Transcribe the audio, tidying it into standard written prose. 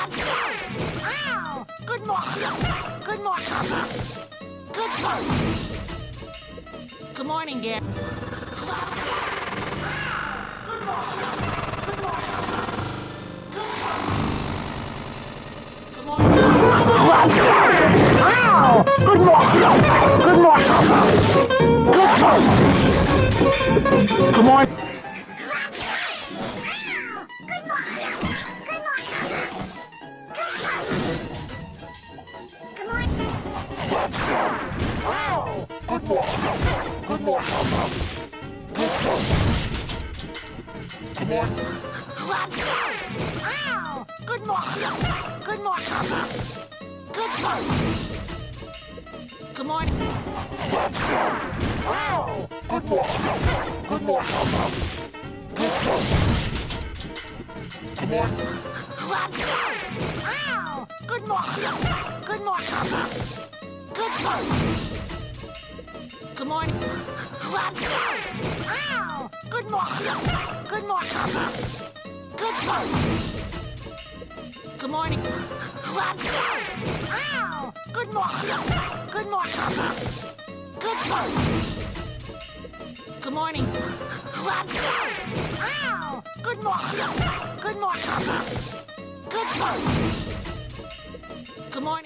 Ow! Good morning. Good morning. Good morning. Good morning, dear. Good morning. Good morning. Good morning. Good morning. Ow! Good morning. Good morning. Good morning. Good morning. Good morning. Good morning. Good morning. Good morning. Ow! Good morning. Good morning. Good morning. Good morning. Ow! Good morning. Good morning. Good morning. Good morning. Ow! Good morning. Good morning. Good morning. Good morning. Ow! Good morning. Good morning. Good morning. Good morning. Ow! Good morning. Good morning. Good morning. Good morning. Ow! Good morning. Good morning. Good morning. Good morning.